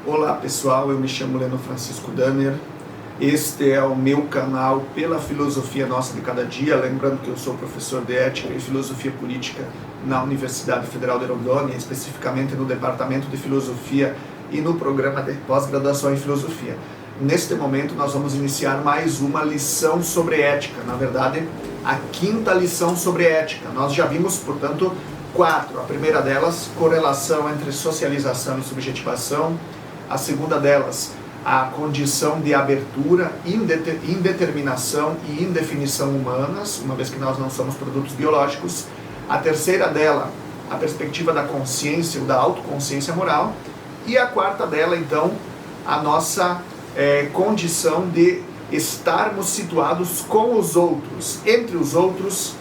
Olá pessoal, eu me chamo Leno Francisco Danner. Este é o meu canal Pela Filosofia Nossa de Cada Dia. Lembrando que eu sou professor de Ética e Filosofia Política na Universidade Federal de Rondônia, especificamente no Departamento de Filosofia e no programa de pós-graduação em Filosofia. Neste momento nós vamos iniciar mais uma lição sobre ética, na verdade a quinta lição sobre ética. Nós já vimos, portanto, 4. A primeira delas, correlação entre socialização e subjetivação. A segunda delas, a condição de abertura, indeterminação e indefinição humanas, uma vez que nós não somos produtos biológicos. A terceira dela, a perspectiva da consciência ou da autoconsciência moral. E a quarta dela, então, a nossa condição de estarmos situados com os outros, entre os outros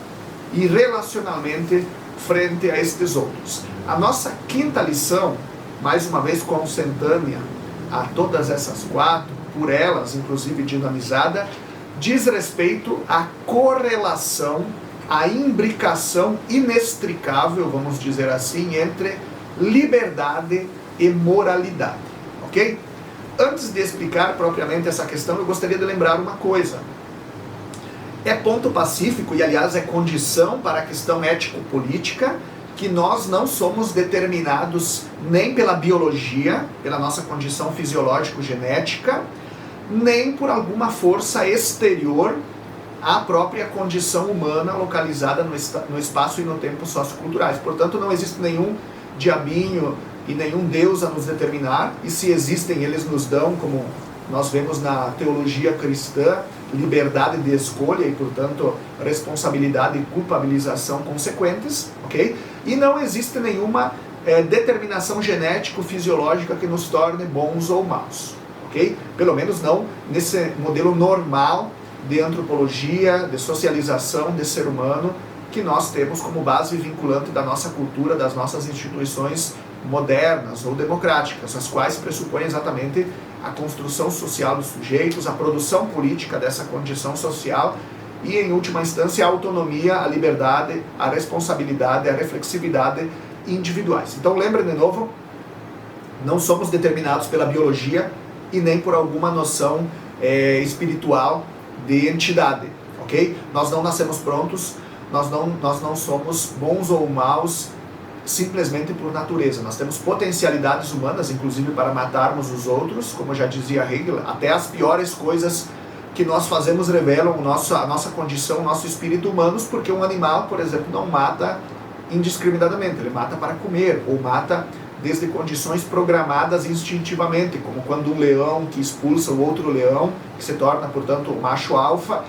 e relacionalmente frente a estes outros. A nossa quinta lição, mais uma vez consentânea a todas essas 4, por elas inclusive dinamizada, diz respeito à correlação, à imbricação inextricável, vamos dizer assim, entre liberdade e moralidade, ok? Antes de explicar propriamente essa questão, eu gostaria de lembrar uma coisa. É ponto pacífico, e aliás é condição para a questão ético-política, que nós não somos determinados nem pela biologia, pela nossa condição fisiológico-genética, nem por alguma força exterior à própria condição humana localizada no espaço e no tempo socioculturais. Portanto, não existe nenhum diabinho e nenhum Deus a nos determinar, e se existem, eles nos dão, como nós vemos na teologia cristã, liberdade de escolha e, portanto, responsabilidade e culpabilização consequentes, ok? E não existe nenhuma determinação genético-fisiológica que nos torne bons ou maus, ok? Pelo menos não nesse modelo normal de antropologia, de socialização de ser humano, que nós temos como base vinculante da nossa cultura, das nossas instituições modernas ou democráticas, as quais pressupõem exatamente a construção social dos sujeitos, a produção política dessa condição social e, em última instância, a autonomia, a liberdade, a responsabilidade, a reflexividade individuais. Então, lembrem de novo, não somos determinados pela biologia e nem por alguma noção espiritual de entidade, ok? Nós não nascemos prontos, nós não somos bons ou maus simplesmente por natureza. Nós temos potencialidades humanas, inclusive para matarmos os outros, como já dizia Hegel, até as piores coisas que nós fazemos revelam a nossa condição, o nosso espírito humanos, porque um animal, por exemplo, não mata indiscriminadamente, ele mata para comer, ou mata desde condições programadas instintivamente, como quando um leão que expulsa o outro leão, que se torna, portanto, o macho alfa,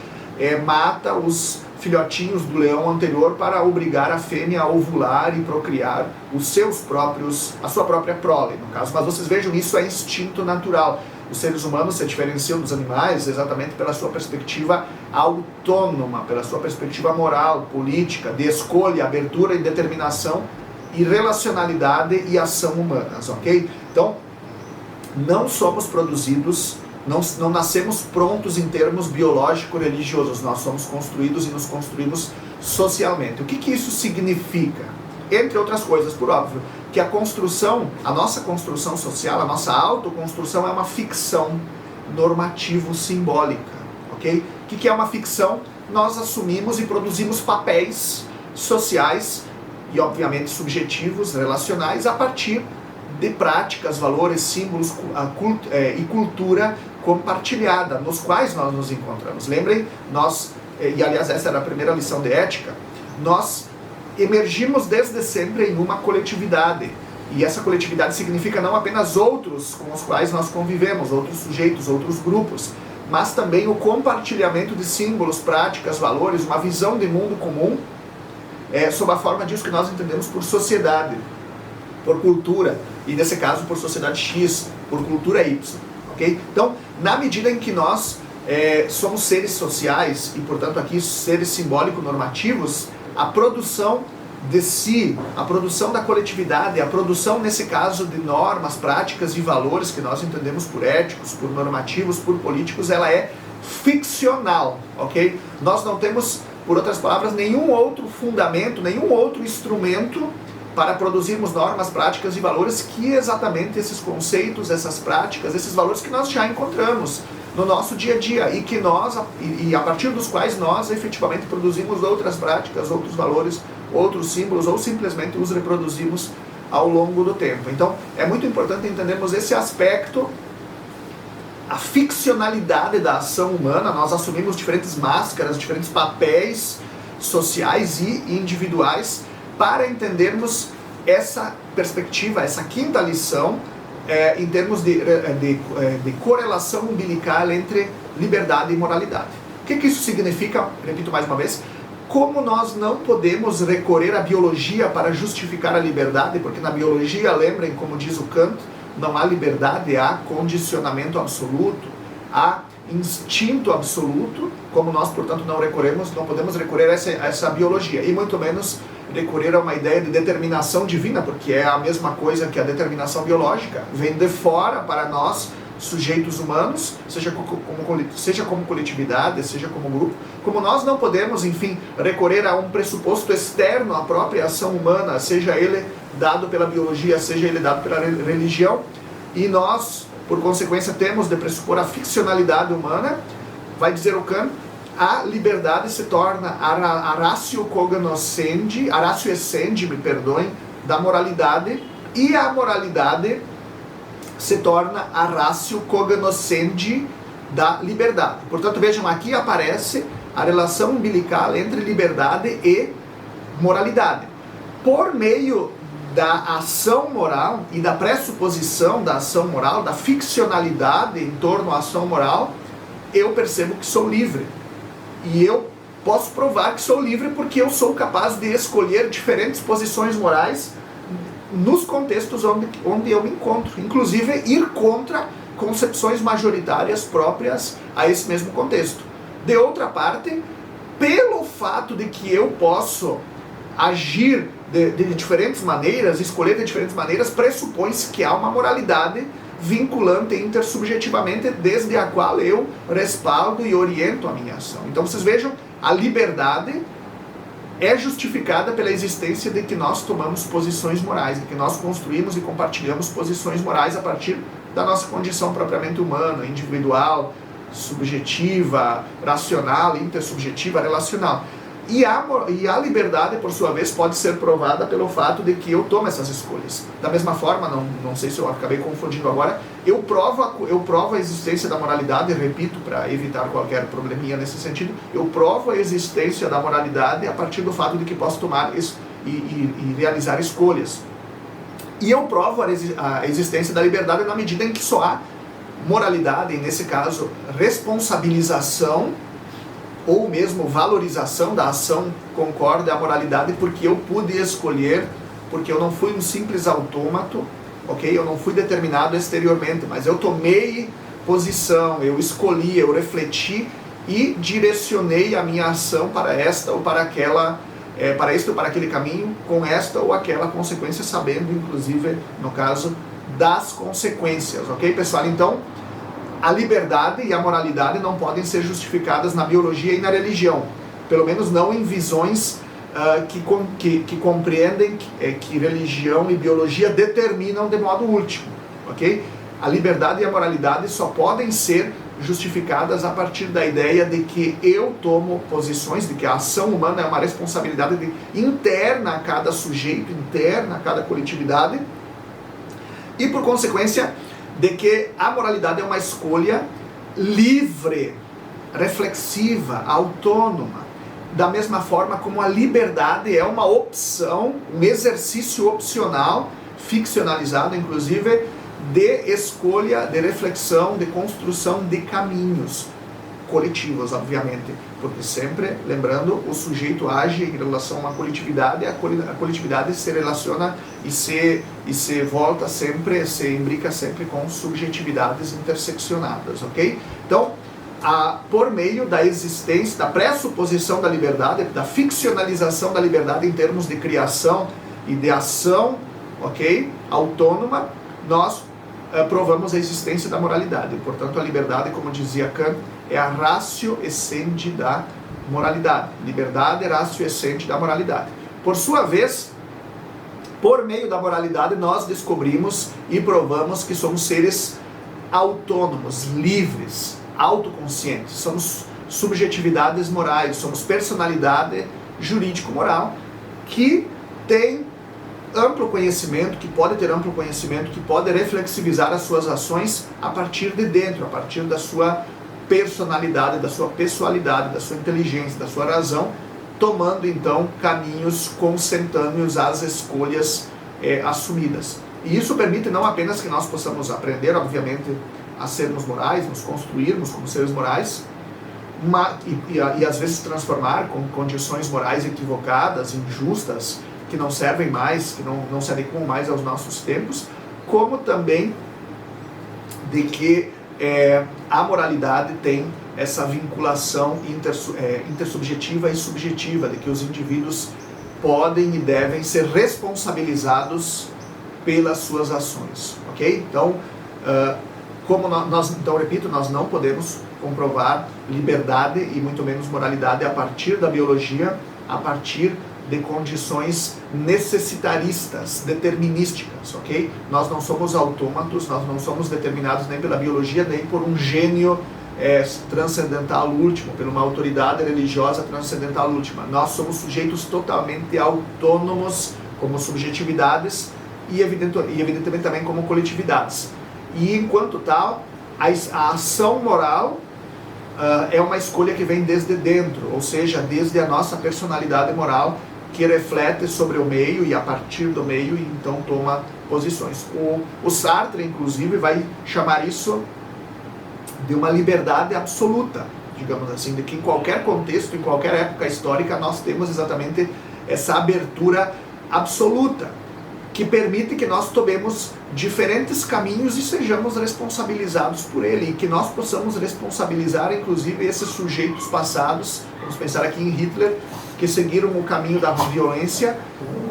mata os filhotinhos do leão anterior para obrigar a fêmea a ovular e procriar a sua própria prole, no caso. Mas vocês vejam, isso é instinto natural. Os seres humanos se diferenciam dos animais exatamente pela sua perspectiva autônoma, pela sua perspectiva moral, política, de escolha, abertura e determinação e relacionalidade e ação humanas, ok? Então, não somos produzidos, não nascemos prontos em termos biológico-religiosos, nós somos construídos e nos construímos socialmente. O que isso significa? Entre outras coisas, por óbvio, que a nossa construção social, a nossa autoconstrução é uma ficção normativo-simbólica, ok? O que é uma ficção? Nós assumimos e produzimos papéis sociais e, obviamente, subjetivos, relacionais, a partir de práticas, valores, símbolos e cultura compartilhada, nos quais nós nos encontramos. Lembrem, e aliás essa era a primeira lição de ética, nós emergimos desde sempre em uma coletividade, e essa coletividade significa não apenas outros com os quais nós convivemos, outros sujeitos, outros grupos, mas também o compartilhamento de símbolos, práticas, valores, uma visão de mundo comum, sob a forma disso que nós entendemos por sociedade, por cultura, e nesse caso por sociedade X, por cultura Y, ok? Então, na medida em que nós somos seres sociais, e portanto aqui seres simbólico-normativos, a produção de si, a produção da coletividade, a produção nesse caso de normas, práticas e valores que nós entendemos por éticos, por normativos, por políticos, ela é ficcional, ok? Nós não temos, por outras palavras, nenhum outro fundamento, nenhum outro instrumento para produzirmos normas, práticas e valores que exatamente esses conceitos, essas práticas, esses valores que nós já encontramos no nosso dia a dia e que nós, e a partir dos quais nós efetivamente produzimos outras práticas, outros valores, outros símbolos ou simplesmente os reproduzimos ao longo do tempo. Então é muito importante entendermos esse aspecto, a ficcionalidade da ação humana. Nós assumimos diferentes máscaras, diferentes papéis sociais e individuais para entendermos essa perspectiva, essa quinta lição, em termos de correlação umbilical entre liberdade e moralidade. O que isso significa? Repito mais uma vez. Como nós não podemos recorrer à biologia para justificar a liberdade, porque na biologia, lembrem, como diz o Kant, não há liberdade, há condicionamento absoluto, há instinto absoluto, como nós, portanto, não podemos recorrer a essa biologia, e muito menos recorrer a uma ideia de determinação divina, porque é a mesma coisa que a determinação biológica, vem de fora para nós, sujeitos humanos, seja como coletividade, seja como grupo, como nós não podemos, enfim, recorrer a um pressuposto externo à própria ação humana, seja ele dado pela biologia, seja ele dado pela religião, e nós, por consequência, temos de pressupor a ficcionalidade humana. Vai dizer o Kant, a liberdade se torna a ratio cognoscendi, a ratio essendi, da moralidade, e a moralidade se torna a ratio cognoscendi da liberdade. Portanto, vejam, aqui aparece a relação umbilical entre liberdade e moralidade. Por meio da ação moral e da pressuposição da ação moral, da ficcionalidade em torno à ação moral, eu percebo que sou livre. E eu posso provar que sou livre porque eu sou capaz de escolher diferentes posições morais nos contextos onde eu me encontro. Inclusive, ir contra concepções majoritárias próprias a esse mesmo contexto. De outra parte, pelo fato de que eu posso agir de diferentes maneiras, escolher de diferentes maneiras, pressupõe-se que há uma moralidade vinculante intersubjetivamente, desde a qual eu respaldo e oriento a minha ação. Então vocês vejam, a liberdade é justificada pela existência de que nós tomamos posições morais, de que nós construímos e compartilhamos posições morais a partir da nossa condição propriamente humana, individual, subjetiva, racional, intersubjetiva, relacional. E a liberdade, por sua vez, pode ser provada pelo fato de que eu tomo essas escolhas. Da mesma forma, não sei se eu acabei confundindo agora, eu provo a existência da moralidade, repito, para evitar qualquer probleminha nesse sentido, eu provo a existência da moralidade a partir do fato de que posso tomar e realizar escolhas. E eu provo a existência da liberdade na medida em que só há moralidade, e nesse caso, responsabilização, ou mesmo valorização da ação concórdia à moralidade, porque eu pude escolher, porque eu não fui um simples autômato, ok? Eu não fui determinado exteriormente, mas eu tomei posição, eu escolhi, eu refleti e direcionei a minha ação para esta ou para aquela, para este ou para aquele caminho, com esta ou aquela consequência, sabendo, inclusive, no caso, das consequências, ok, pessoal? Então, a liberdade e a moralidade não podem ser justificadas na biologia e na religião, pelo menos não em visões que compreendem que religião e biologia determinam de modo último, ok? A liberdade e a moralidade só podem ser justificadas a partir da ideia de que eu tomo posições, de que a ação humana é uma responsabilidade interna a cada sujeito, interna a cada coletividade, e por consequência de que a moralidade é uma escolha livre, reflexiva, autônoma, da mesma forma como a liberdade é uma opção, um exercício opcional, ficcionalizado inclusive, de escolha, de reflexão, de construção de caminhos coletivos, obviamente, porque sempre, lembrando, o sujeito age em relação a uma coletividade, a coletividade se relaciona e se volta sempre, se imbrica sempre com subjetividades interseccionadas, ok? Então, por meio da existência, da pressuposição da liberdade, da ficcionalização da liberdade em termos de criação e de ação, ok? Autônoma, nós provamos a existência da moralidade. Portanto, a liberdade, como dizia Kant, é a ratio essendi da moralidade. Liberdade é ratio essendi da moralidade. Por sua vez, Por meio da moralidade, nós descobrimos e provamos que somos seres autônomos, livres, autoconscientes. Somos subjetividades morais, somos personalidade jurídico-moral que tem amplo conhecimento, que pode ter amplo conhecimento, que pode reflexivizar as suas ações a partir de dentro, a partir da sua personalidade, da sua pessoalidade, da sua inteligência, da sua razão, tomando então caminhos consentâneos às escolhas assumidas. E isso permite não apenas que nós possamos aprender, obviamente, a sermos morais, nos construirmos como seres morais, e às vezes transformar com condições morais equivocadas, injustas, que não servem mais, que não se adequam mais aos nossos tempos, como também de que a moralidade tem essa vinculação intersubjetiva e subjetiva, de que os indivíduos podem e devem ser responsabilizados pelas suas ações, ok? Então, então repito, nós não podemos comprovar liberdade e muito menos moralidade a partir da biologia, a partir de condições necessitaristas, determinísticas, ok? Nós não somos autômatos, nós não somos determinados nem pela biologia, nem por um gênio transcendental último, por uma autoridade religiosa transcendental última. Nós somos sujeitos totalmente autônomos como subjetividades e evidentemente também como coletividades. E enquanto tal, a ação moral é uma escolha que vem desde dentro, ou seja, desde a nossa personalidade moral, que reflete sobre o meio e a partir do meio e então toma posições. O Sartre, inclusive, vai chamar isso de uma liberdade absoluta, digamos assim, de que em qualquer contexto, em qualquer época histórica, nós temos exatamente essa abertura absoluta, que permite que nós tomemos diferentes caminhos e sejamos responsabilizados por ele, e que nós possamos responsabilizar, inclusive, esses sujeitos passados, vamos pensar aqui em Hitler, que seguiram o caminho da violência,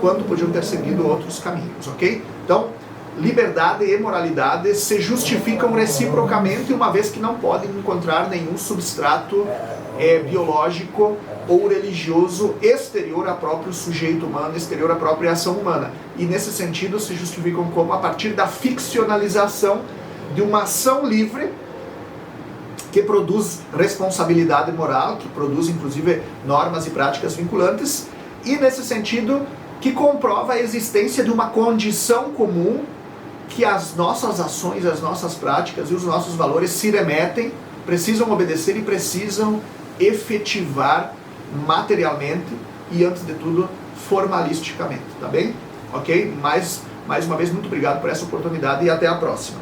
quando podiam ter seguido outros caminhos, ok? Então, liberdade e moralidade se justificam reciprocamente, uma vez que não podem encontrar nenhum substrato biológico ou religioso exterior ao próprio sujeito humano, exterior à própria ação humana. E nesse sentido se justificam como a partir da ficcionalização de uma ação livre que produz responsabilidade moral, que produz inclusive normas e práticas vinculantes, e nesse sentido que comprova a existência de uma condição comum que as nossas ações, as nossas práticas e os nossos valores se remetem, precisam obedecer e precisam efetivar materialmente e, antes de tudo, formalisticamente, tá bem? Ok? Mais uma vez, muito obrigado por essa oportunidade e até a próxima.